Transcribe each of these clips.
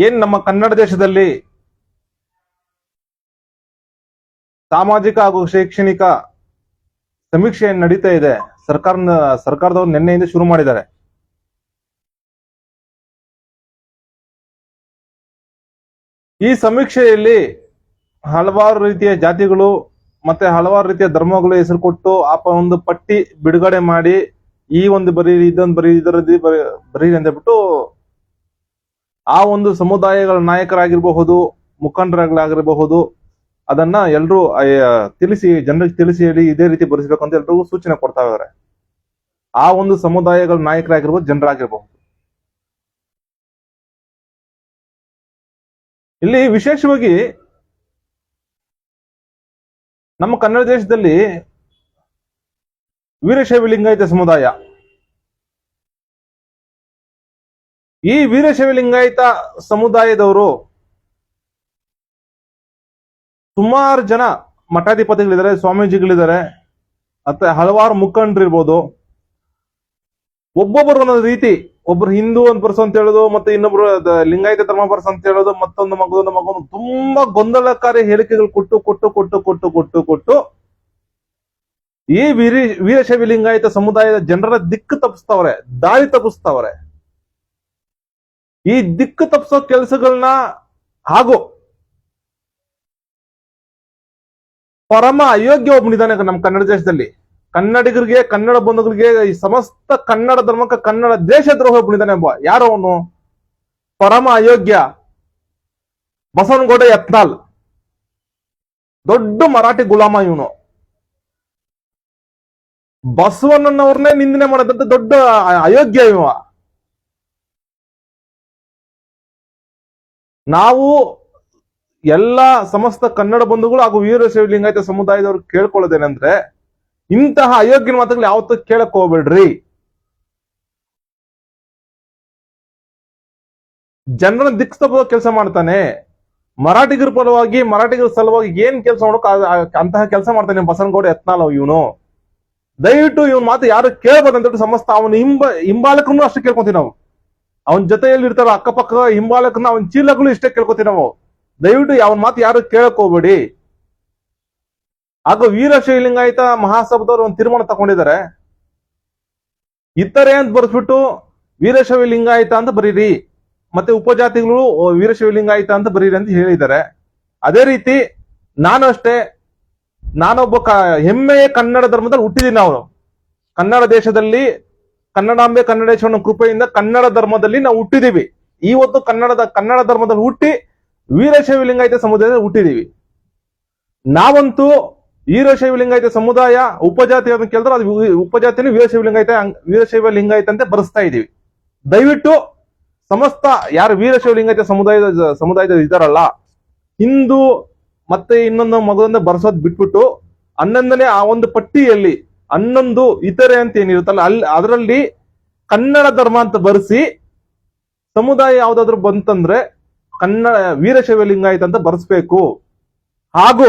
ಏನ್ ನಮ್ಮ ಕನ್ನಡ ದೇಶದಲ್ಲಿ ಸಾಮಾಜಿಕ ಹಾಗೂ ಶೈಕ್ಷಣಿಕ ಸಮೀಕ್ಷೆ ನಡೀತಾ ಇದೆ. ಸರ್ಕಾರದವರು ನಿನ್ನೆಯಿಂದ ಶುರು ಮಾಡಿದ್ದಾರೆ. ಈ ಸಮೀಕ್ಷೆಯಲ್ಲಿ ಹಲವಾರು ರೀತಿಯ ಜಾತಿಗಳು ಮತ್ತೆ ಹಲವಾರು ರೀತಿಯ ಧರ್ಮಗಳು ಹೆಸರು ಕೊಟ್ಟು ಒಂದು ಪಟ್ಟಿ ಬಿಡುಗಡೆ ಮಾಡಿ ಈ ಒಂದು ಬರೀರಿ, ಇದೊಂದು ಬರೀ, ಇದರದ್ದು ಬರೀರಿ ಅಂತ ಹೇಳ್ಬಿಟ್ಟು ಆ ಒಂದು ಸಮುದಾಯಗಳ ನಾಯಕರಾಗಿರಬಹುದು, ಮುಖಂಡರಾಗಿರಬಹುದು, ಅದನ್ನ ಎಲ್ರು ತಿಳಿಸಿ, ಜನರಿಗೆ ತಿಳಿಸಿ ಹೇಳಿ ಇದೇ ರೀತಿ ಬರೆಸಬೇಕು ಅಂತ ಎಲ್ರಿಗೂ ಸೂಚನೆ ಕೊಡ್ತಾ ಇದ್ದಾರೆ. ಆ ಒಂದು ಸಮುದಾಯಗಳ ನಾಯಕರಾಗಿರ್ಬೋದು, ಜನರಾಗಿರ್ಬಹುದು. ಇಲ್ಲಿ ವಿಶೇಷವಾಗಿ ನಮ್ಮ ಕನ್ನಡ ದೇಶದಲ್ಲಿ ವೀರಶೈವ ಲಿಂಗಾಯತ ಸಮುದಾಯ, ಈ ವೀರಶೈವ ಲಿಂಗಾಯತ ಸಮುದಾಯದವರು ಸುಮಾರು ಜನ ಮಠಾಧಿಪತಿಗಳಿದ್ದಾರೆ, ಸ್ವಾಮೀಜಿಗಳಿದ್ದಾರೆ, ಮತ್ತೆ ಹಲವಾರು ಮುಖಂಡರಿರ್ಬೋದು. ಒಬ್ಬೊಬ್ಬರು ಒಂದೊಂದು ರೀತಿ, ಒಬ್ರು ಹಿಂದೂ ಒಂದು ಪರ್ಸ ಅಂತ ಹೇಳೋದು, ಮತ್ತೆ ಇನ್ನೊಬ್ರು ಲಿಂಗಾಯತ ಧರ್ಮ ಪರ್ಸ ಅಂತ ಹೇಳೋದು, ಮತ್ತೊಂದು ಮಗು ತುಂಬಾ ಗೊಂದಲಕಾರಿ ಹೇಳಿಕೆಗಳು ಕೊಟ್ಟು ಈ ವೀರಶೈವ ಲಿಂಗಾಯತ ಸಮುದಾಯದ ಜನರ ದಿಕ್ಕು ತಪ್ಪಿಸ್ತವ್ರೆ, ದಾರಿ ತಪ್ಪಿಸ್ತವ್ರೆ. ಈ ದಿಕ್ಕು ತಪ್ಪಿಸೋ ಕೆಲಸಗಳನ್ನ ಹಾಗೂ ಪರಮ ಅಯೋಗ್ಯ ಒಬ್ಬನಿದ್ದಾನೆ ನಮ್ಮ ಕನ್ನಡ ದೇಶದಲ್ಲಿ. ಕನ್ನಡಿಗರಿಗೆ, ಕನ್ನಡ ಬಂಧುಗಳಿಗೆ, ಈ ಸಮಸ್ತ ಕನ್ನಡ ಧರ್ಮಕ್ಕೆ, ಕನ್ನಡ ದೇಶ ದ್ರೋಹ ಒಬ್ಬನಿದ್ದಾನೆ ಒಬ್ಬ. ಯಾರೋ ಅವನು ಪರಮ ಅಯೋಗ್ಯ ಬಸವನಗೌಡ ಯತ್ನಾಳ್. ದೊಡ್ಡ ಮರಾಠಿ ಗುಲಾಮ ಇವನು. ಬಸವಣ್ಣನವ್ರನ್ನೇ ನಿಂದನೆ ಮಾಡದಂತ ದೊಡ್ಡ ಅಯೋಗ್ಯ ಇವ. ನಾವು ಎಲ್ಲ ಸಮಸ್ತ ಕನ್ನಡ ಬಂಧುಗಳು ಹಾಗೂ ವೀರಶೈವ ಲಿಂಗಾಯತ ಸಮುದಾಯದವರು ಕೇಳ್ಕೊಳ್ಳೋದೇನೆಂದ್ರೆ, ಇಂತಹ ಅಯೋಗ್ಯನ ಮಾತುಗಳು ಯಾವತ್ತೂ ಕೇಳಕ್ ಹೋಗ್ಬೇಡ್ರಿ. ಜನರನ್ನ ದಿಕ್ಕು ತಪ್ಪೋ ಕೆಲಸ ಮಾಡ್ತಾನೆ. ಮರಾಠಿಗರ ಪರವಾಗಿ, ಮರಾಠಿಗರ ಸಲುವಾಗಿ ಏನ್ ಕೆಲಸ ಮಾಡೋಕೆ ಅಂತಹ ಕೆಲಸ ಮಾಡ್ತಾನೆ ಬಸವನಗೌಡ ಯತ್ನಾಳ್ ಇವನು. ದಯವಿಟ್ಟು ಇವನ್ ಮಾತು ಯಾರು ಕೇಳ್ಬೋದಂತ ಸಮಸ್ತ ಅವನ ಹಿಂಬಾಲಕರನ್ನು ಅಷ್ಟೇ ಕೇಳ್ಕೊತೀವಿ ನಾವು. ಅವನ ಜೊತೆಯಲ್ಲಿ ಇರ್ತಾರ ಅಕ್ಕಪಕ್ಕ ಹಿಂಬಾಲಕರನ್ನ, ಅವನ ಚೀಲಗಳು ಇಷ್ಟೇ ಕೇಳ್ಕೊತೀವಿ ನಾವು. ದಯವಿಟ್ಟು ಅವನ ಮಾತು ಯಾರು ಕೇಳಕ್ ಹೋಗ್ಬೇಡಿ. ಹಾಗೂ ವೀರಶೈವ ಲಿಂಗಾಯತ ಮಹಾಸಭಾದವರು ಒಂದು ತೀರ್ಮಾನ ತಗೊಂಡಿದ್ದಾರೆ. ಇತರೆ ಅಂತ ಬರ್ಸ್ಬಿಟ್ಟು ವೀರಶೈವ ಲಿಂಗಾಯತ ಅಂತ ಬರೀರಿ, ಮತ್ತೆ ಉಪಜಾತಿಗಳು ವೀರಶೈವ ಲಿಂಗಾಯತ ಅಂತ ಬರೀರಿ ಅಂತ ಹೇಳಿದ್ದಾರೆ. ಅದೇ ರೀತಿ ನಾನು ಅಷ್ಟೇ, ನಾನೊಬ್ಬ ಹೆಮ್ಮೆಯ ಕನ್ನಡ ಧರ್ಮದಲ್ಲಿ ಹುಟ್ಟಿದ್ದೀನಿ. ನಾವು ಕನ್ನಡ ದೇಶದಲ್ಲಿ ಕನ್ನಡಾಂಬೆ ಕನ್ನಡೇಶ್ವರನ ಕೃಪೆಯಿಂದ ಕನ್ನಡ ಧರ್ಮದಲ್ಲಿ ನಾವು ಹುಟ್ಟಿದೀವಿ. ಇವತ್ತು ಕನ್ನಡ ಧರ್ಮದಲ್ಲಿ ಹುಟ್ಟಿ ವೀರಶೈವ ಲಿಂಗಾಯತ ಸಮುದಾಯದಲ್ಲಿ ಹುಟ್ಟಿದೀವಿ. ನಾವಂತೂ ವೀರಶೈವ ಲಿಂಗಾಯತ ಸಮುದಾಯ ಉಪಜಾತಿ ಅಂತ ಕೇಳಿದ್ರೆ ಅದು ಉಪಜಾತಿನ ವೀರಶೈವ ಲಿಂಗಾಯತ ಅಂತ ಬರೆಸ್ತಾ ಇದೀವಿ. ದಯವಿಟ್ಟು ಸಮಸ್ತ ಯಾರು ವೀರಶೈವ ಲಿಂಗಾಯತ ಸಮುದಾಯದ ಇದಾರಲ್ಲ, ಹಿಂದೂ ಮತ್ತೆ ಇನ್ನೊಂದು ಮಗುವನ್ನ ಬರ್ಸೋದ್ ಬಿಟ್ಬಿಟ್ಟು 11ನೇ ಆ ಒಂದು ಪಟ್ಟಿಯಲ್ಲಿ 11 ಇತರೆ ಅಂತ ಏನಿರುತ್ತಲ್ಲ, ಅದರಲ್ಲಿ ಕನ್ನಡ ಧರ್ಮ ಅಂತ ಬರೆಸಿ ಸಮುದಾಯ ಯಾವ್ದಾದ್ರು ಬಂತಂದ್ರೆ ವೀರಶೈವ ಲಿಂಗಾಯತ ಅಂತ ಬರೆಸ್ಬೇಕು. ಹಾಗೂ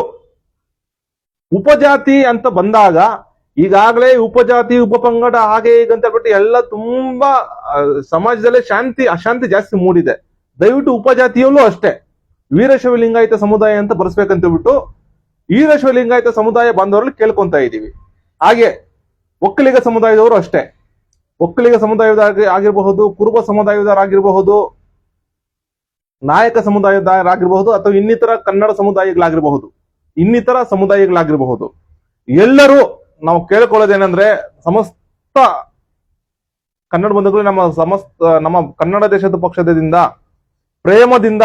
ಉಪಜಾತಿ ಅಂತ ಬಂದಾಗ ಈಗಾಗಲೇ ಉಪಜಾತಿ, ಉಪಪಂಗಡ, ಹಾಗೆ ಹೀಗೆ ಅಂತ ಹೇಳ್ಬಿಟ್ಟು ಎಲ್ಲ ತುಂಬಾ ಸಮಾಜದಲ್ಲೇ ಅಶಾಂತಿ ಜಾಸ್ತಿ ಮೂಡಿದೆ. ದಯವಿಟ್ಟು ಉಪಜಾತಿಯಲ್ಲೂ ಅಷ್ಟೇ ವೀರಶೈವ ಲಿಂಗಾಯತ ಸಮುದಾಯ ಅಂತ ಬರ್ಸ್ಬೇಕಂತ ಹೇಳ್ಬಿಟ್ಟು ವೀರಶೈವ ಲಿಂಗಾಯತ ಸಮುದಾಯ ಬಾಂಧವರಲ್ಲಿ ಕೇಳ್ಕೊಂತ ಇದೀವಿ. ಹಾಗೆ ಒಕ್ಕಲಿಗ ಸಮುದಾಯದವರು ಅಷ್ಟೇ, ಒಕ್ಕಲಿಗ ಸಮುದಾಯದ ಆಗಿರಬಹುದು, ಕುರುಬ ಸಮುದಾಯದವರಾಗಿರಬಹುದು, ನಾಯಕ ಸಮುದಾಯದವರಾಗಿರಬಹುದು, ಅಥವಾ ಇನ್ನಿತರ ಕನ್ನಡ ಸಮುದಾಯಗಳಾಗಿರಬಹುದು, ಎಲ್ಲರೂ ನಾವು ಕೇಳ್ಕೊಳ್ಳೋದೇನೆಂದ್ರೆ, ಸಮಸ್ತ ಕನ್ನಡ ಬಂಧುಗಳು ನಮ್ಮ ಕನ್ನಡ ದೇಶದ ಪಕ್ಷದಿಂದ ಪ್ರೇಮದಿಂದ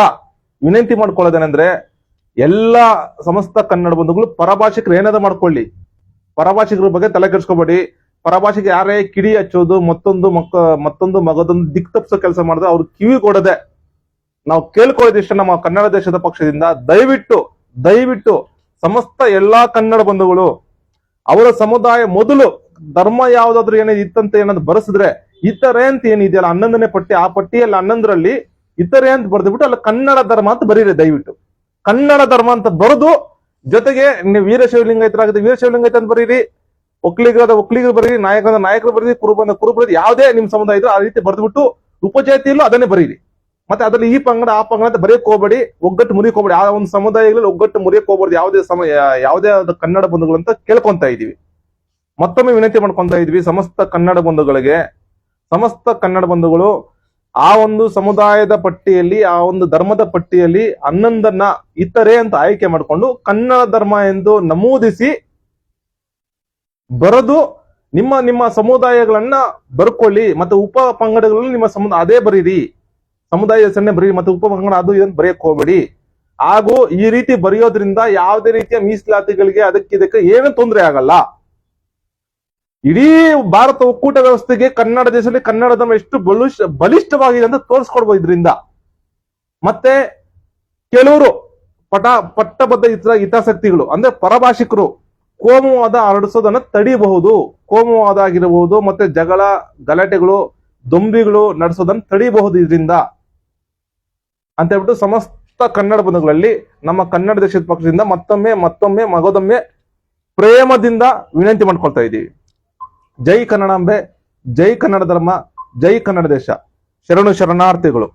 ವಿನಂತಿ ಮಾಡ್ಕೊಳ್ಳೋದೇನೆಂದ್ರೆ, ಎಲ್ಲ ಸಮಸ್ತ ಕನ್ನಡ ಬಂಧುಗಳು ಪರಭಾಷಿಕರು ಏನಾದ್ರು ಮಾಡ್ಕೊಳ್ಳಿ, ಪರಭಾಷಿಕರ ಬಗ್ಗೆ ತಲೆ ಕೆಡಿಸ್ಕೋಬೇಡಿ. ಪರಭಾಷೆಗೆ ಯಾರೇ ಕಿಡಿ ಹಚ್ಚೋದು, ಮತ್ತೊಂದು ಮಗದೊಂದು ದಿಕ್ ತಪ್ಪಿಸೋ ಕೆಲಸ ಮಾಡಿದ್ರೆ ಅವ್ರು ಕಿವಿ ಕೊಡದೆ ನಾವು ಕೇಳ್ಕೊಳ್ಳೋದಿಷ್ಟ ನಮ್ಮ ಕನ್ನಡ ದೇಶದ ಪಕ್ಷದಿಂದ. ದಯವಿಟ್ಟು ಸಮಸ್ತ ಎಲ್ಲಾ ಕನ್ನಡ ಬಂಧುಗಳು ಅವರ ಸಮುದಾಯ ಮೊದಲು ಧರ್ಮ ಯಾವ್ದಾದ್ರು ಇತ್ತಂತ ಏನಾದ್ರು ಬರೆಸಿದ್ರೆ, ಇತರೆ ಅಂತ ಏನಿದೆಯಲ್ಲ 11ನೇ ಪಟ್ಟಿ, ಆ ಪಟ್ಟಿಯಲ್ಲಿ 11ರಲ್ಲಿ ಇತರೆ ಅಂತ ಬರೆದ್ಬಿಟ್ಟು ಅಲ್ಲಿ ಕನ್ನಡ ಧರ್ಮ ಅಂತ ಬರೀರಿ. ದಯವಿಟ್ಟು ಕನ್ನಡ ಧರ್ಮ ಅಂತ ಬರೆದು, ಜೊತೆಗೆ ನೀವು ವೀರಶೈವ ಲಿಂಗಾಯತರಾಗಿದೆ ವೀರಶೈವ ಲಿಂಗಾಯತ ಅಂತ ಬರೀರಿ, ಒಕ್ಕಲಿಗರು ಬರೀರಿ, ನಾಯಕರು ಬರೀರಿ, ಕುರುಬರು, ಯಾವುದೇ ನಿಮ್ ಸಮುದಾಯ ಇದ್ರೆ ಆ ರೀತಿ ಬರೆದ್ಬಿಟ್ಟು ಉಪಜಾತಿಯಲ್ಲೂ ಅದನ್ನೇ ಬರೀರಿ. ಮತ್ತೆ ಅದ್ರಲ್ಲಿ ಈ ಪಂಗಡ ಆ ಪಂಗಡ ಅಂತ ಬರೆಯಕ್ ಹೋಗ್ಬೇಡಿ, ಒಗ್ಗಟ್ಟು ಮುರಿಯಕ್ ಹೋಗ್ಬೇಡಿ. ಆ ಒಂದು ಸಮುದಾಯಗಳಲ್ಲಿ ಒಗ್ಗಟ್ಟು ಮುರಿಯಕ್ ಹೋಗ್ಬಾರ್ದು ಯಾವುದೇ ಕನ್ನಡ ಬಂಧುಗಳು ಅಂತ ಕೇಳ್ಕೊಂತ ಇದೀವಿ. ಮತ್ತೊಮ್ಮೆ ವಿನಂತಿ ಮಾಡ್ಕೊಂತ ಇದೀವಿ ಸಮಸ್ತ ಕನ್ನಡ ಬಂಧುಗಳಿಗೆ. ಸಮಸ್ತ ಕನ್ನಡ ಬಂಧುಗಳು ಆ ಒಂದು ಸಮುದಾಯದ ಪಟ್ಟಿಯಲ್ಲಿ, ಆ ಒಂದು ಧರ್ಮದ ಪಟ್ಟಿಯಲ್ಲಿ 11 ಇತರೆ ಅಂತ ಆಯ್ಕೆ ಮಾಡಿಕೊಂಡು ಕನ್ನಡ ಧರ್ಮ ಎಂದು ನಮೂದಿಸಿ ಬರೆದು ನಿಮ್ಮ ಸಮುದಾಯಗಳನ್ನ ಬರ್ಕೊಳ್ಳಿ. ಮತ್ತೆ ಉಪ ಪಂಗಡಗಳಲ್ಲಿ ನಿಮ್ಮ ಅದೇ ಬರೀರಿ, ಸಮುದಾಯ ಹೆಸರನ್ನೇ ಬರೀರಿ. ಮತ್ತೆ ಉಪ ಪಂಗಡ ಅದು ಇದನ್ನು ಬರೆಯಕ್ ಹೋಗ್ಬೇಡಿ. ಹಾಗೂ ಈ ರೀತಿ ಬರೆಯೋದ್ರಿಂದ ಯಾವುದೇ ರೀತಿಯ ಮೀಸಲಾತಿಗಳಿಗೆ ಅದಕ್ಕೆ ಏನು ತೊಂದರೆ ಆಗಲ್ಲ. ಇಡೀ ಭಾರತ ಒಕ್ಕೂಟ ವ್ಯವಸ್ಥೆಗೆ ಕನ್ನಡ ದೇಶದಲ್ಲಿ ಕನ್ನಡ ಧರ್ಮ ಎಷ್ಟು ಬಲಿಷ್ಠವಾಗಿದೆ ಅಂತ ತೋರಿಸ್ಕೊಡ್ಬೋದು ಇದರಿಂದ. ಮತ್ತೆ ಕೆಲವರು ಪಟ್ಟಬದ್ಧ ಹಿತಾಸಕ್ತಿಗಳು ಅಂದ್ರೆ ಪರಭಾಷಿಕರು ಕೋಮುವಾದ ಹರಡಿಸೋದನ್ನ ತಡಿಬಹುದು. ಕೋಮುವಾದ ಆಗಿರಬಹುದು, ಮತ್ತೆ ಜಗಳ ಗಲಾಟೆಗಳು ದೊಂಬಿಗಳು ನಡೆಸೋದನ್ನ ತಡಿಬಹುದು ಇದರಿಂದ ಅಂತ ಹೇಳ್ಬಿಟ್ಟು ಸಮಸ್ತ ಕನ್ನಡ ಬಂಧುಗಳಲ್ಲಿ ನಮ್ಮ ಕನ್ನಡ ದೇಶದ ಪಕ್ಷದಿಂದ ಮತ್ತೊಮ್ಮೆ ಮಗದೊಮ್ಮೆ ಪ್ರೇಮದಿಂದ ವಿನಂತಿ ಮಾಡ್ಕೊಳ್ತಾ ಇದ್ದೀವಿ. ಜೈ ಕನ್ನಡಾಂಬೆ, ಜೈ ಕನ್ನಡ ಧರ್ಮ, ಜೈ ಕನ್ನಡ ದೇಶ. ಶರಣಾರ್ಥಿಗಳು.